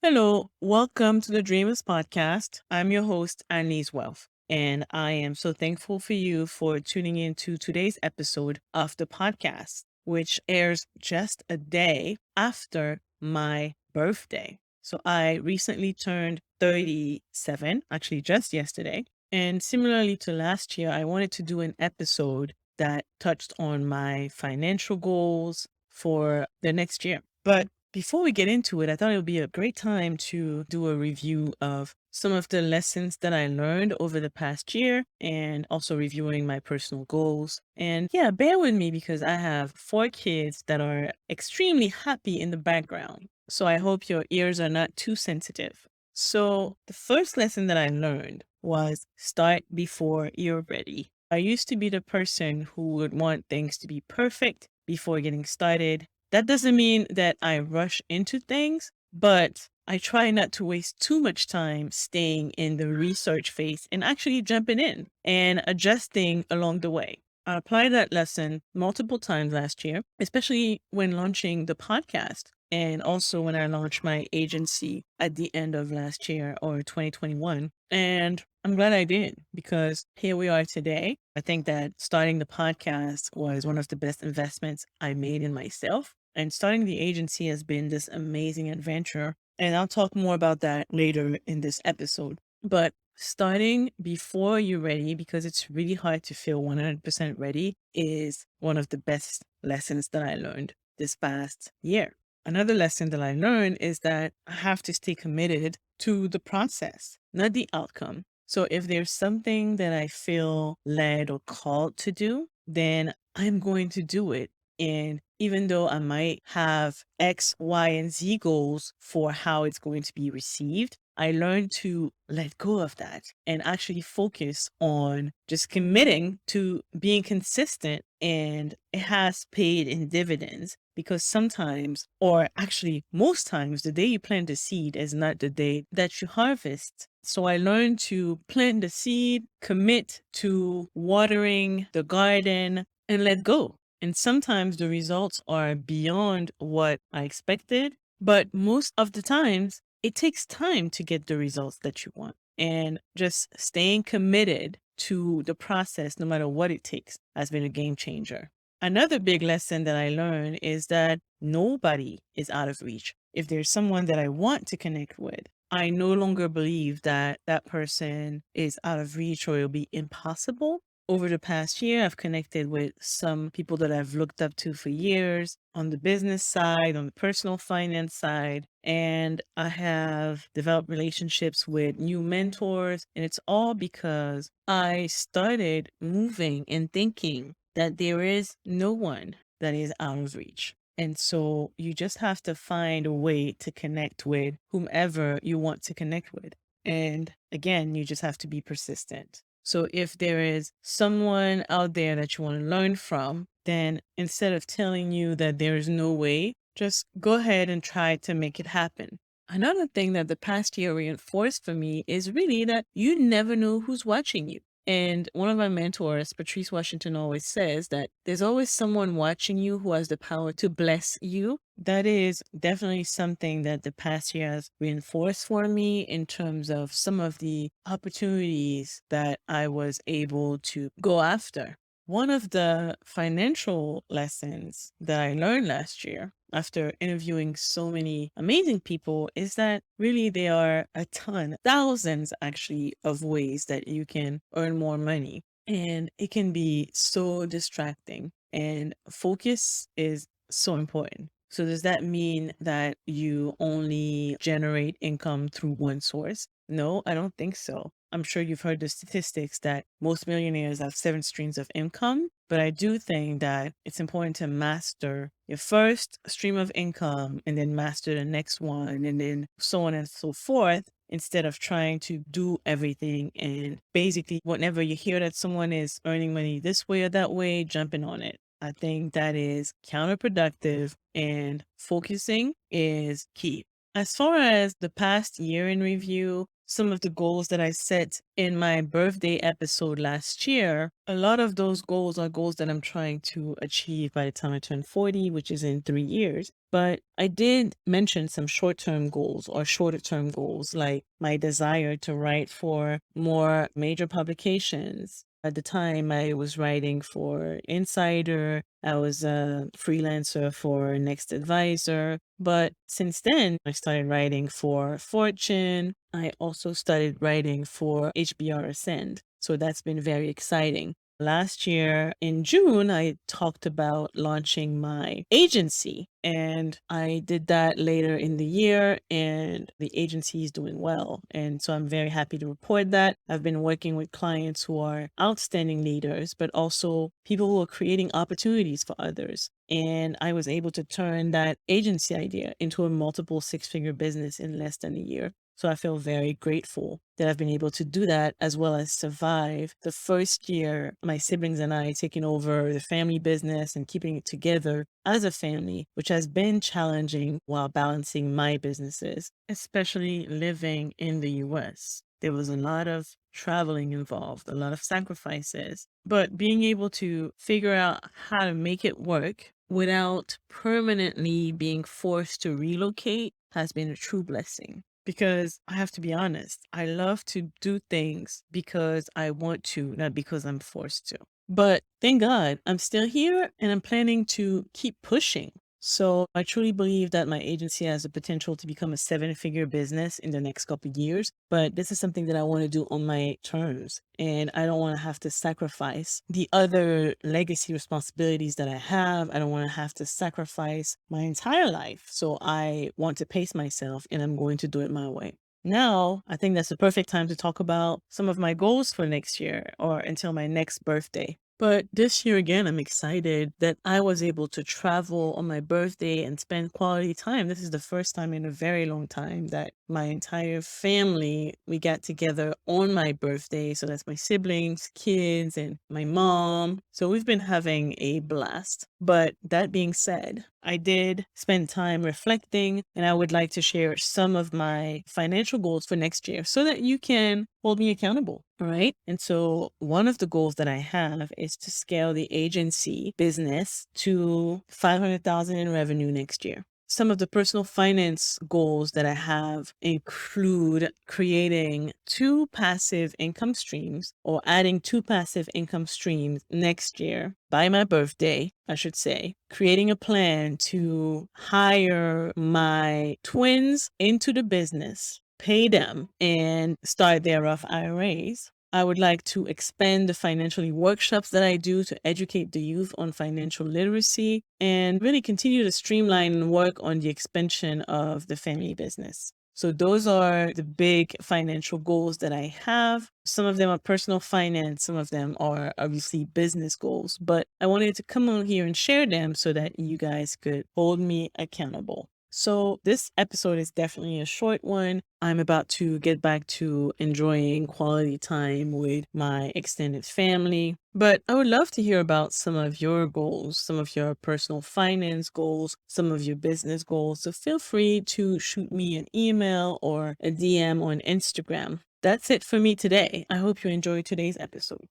Hello, welcome to the Dreamers Podcast. I'm your host, Anne-Lyse Wealth, and I am so thankful for you for tuning in to today's episode of the podcast, which airs just a day after my birthday. So I recently turned 37, actually just yesterday. And similarly to last year, I wanted to do an episode that touched on my financial goals for the next year. But before we get into it, I thought it would be a great time to do a review of some of the lessons that I learned over the past year and also reviewing my personal goals. And yeah, bear with me because I have 4 kids that are extremely happy in the background. So I hope your ears are not too sensitive. So the first lesson that I learned was start before you're ready. I used to be the person who would want things to be perfect before getting started. That doesn't mean that I rush into things, but I try not to waste too much time staying in the research phase and actually jumping in and adjusting along the way. I applied that lesson multiple times last year, especially when launching the podcast and also when I launched my agency at the end of last year or 2021. And I'm glad I did because here we are today. I think that starting the podcast was one of the best investments I made in myself. And starting the agency has been this amazing adventure. And I'll talk more about that later in this episode. But starting before you're ready, because it's really hard to feel 100% ready, is one of the best lessons that I learned this past year. Another lesson that I learned is that I have to stay committed to the process, not the outcome. So if there's something that I feel led or called to do, then I'm going to do it. And even though I might have X, Y, and Z goals for how it's going to be received, I learned to let go of that and actually focus on just committing to being consistent. And it has paid in dividends because sometimes, or actually most times, the day you plant the seed is not the day that you harvest. So I learned to plant the seed, commit to watering the garden, and let go. And sometimes the results are beyond what I expected, but most of the times it takes time to get the results that you want. And just staying committed to the process, no matter what it takes, has been a game changer. Another big lesson that I learned is that nobody is out of reach. If there's someone that I want to connect with, I no longer believe that that person is out of reach or it'll be impossible. Over the past year, I've connected with some people that I've looked up to for years on the business side, on the personal finance side, and I have developed relationships with new mentors. And it's all because I started moving and thinking that there is no one that is out of reach. And so you just have to find a way to connect with whomever you want to connect with. And again, you just have to be persistent. So if there is someone out there that you want to learn from, then instead of telling you that there is no way, just go ahead and try to make it happen. Another thing that the past year reinforced for me is really that you never know who's watching you. And one of my mentors, Patrice Washington, always says that there's always someone watching you who has the power to bless you. That is definitely something that the past year has reinforced for me in terms of some of the opportunities that I was able to go after. One of the financial lessons that I learned last year after interviewing so many amazing people is that really there are a ton, thousands actually, of ways that you can earn more money. And it can be so distracting. And focus is so important. So, does that mean that you only generate income through one source? No, I don't think so. I'm sure you've heard the statistics that most millionaires have 7 streams of income, but I do think that it's important to master your first stream of income and then master the next one and then so on and so forth instead of trying to do everything and basically whenever you hear that someone is earning money this way or that way, jumping on it. I think that is counterproductive and focusing is key. As far as the past year in review, some of the goals that I set in my birthday episode last year, a lot of those goals are goals that I'm trying to achieve by the time I turn 40, which is in 3 years. But I did mention some short term goals or shorter term goals, like my desire to write for more major publications. At the time, I was writing for Insider. I was a freelancer for Next Advisor. But since then, I started writing for Fortune. I also started writing for HBR Ascend. So that's been very exciting. Last year in June, I talked about launching my agency, and I did that later in the year, and the agency is doing well. And so I'm very happy to report that I've been working with clients who are outstanding leaders, but also people who are creating opportunities for others. And I was able to turn that agency idea into a multiple six-figure business in less than a year. So I feel very grateful that I've been able to do that, as well as survive the first year, my siblings and I taking over the family business and keeping it together as a family, which has been challenging while balancing my businesses, especially living in the US. There was a lot of traveling involved, a lot of sacrifices, but being able to figure out how to make it work without permanently being forced to relocate has been a true blessing. Because I have to be honest, I love to do things because I want to, not because I'm forced to. But thank God I'm still here and I'm planning to keep pushing. So I truly believe that my agency has the potential to become a seven-figure business in the next couple of years. But this is something that I want to do on my terms. And I don't want to have to sacrifice the other legacy responsibilities that I have. I don't want to have to sacrifice my entire life. So I want to pace myself, and I'm going to do it my way. Now, I think that's the perfect time to talk about some of my goals for next year or until my next birthday. But this year again, I'm excited that I was able to travel on my birthday and spend quality time. This is the first time in a very long time that my entire family, we got together on my birthday. So that's my siblings, kids, and my mom. So we've been having a blast. But that being said, I did spend time reflecting, and I would like to share some of my financial goals for next year so that you can hold me accountable. All right. And so one of the goals that I have is to scale the agency business to 500,000 in revenue next year. Some of the personal finance goals that I have include creating two passive income streams or adding two passive income streams next year by my birthday, I should say, creating a plan to hire my twins into the business, pay them, and start their Roth IRAs. I would like to expand the financially workshops that I do to educate the youth on financial literacy and really continue to streamline and work on the expansion of the family business. So those are the big financial goals that I have. Some of them are personal finance, some of them are obviously business goals, but I wanted to come on here and share them so that you guys could hold me accountable. So this episode is definitely a short one. I'm about to get back to enjoying quality time with my extended family, but I would love to hear about some of your goals, some of your personal finance goals, some of your business goals. So feel free to shoot me an email or a DM on Instagram. That's it for me today. I hope you enjoyed today's episode.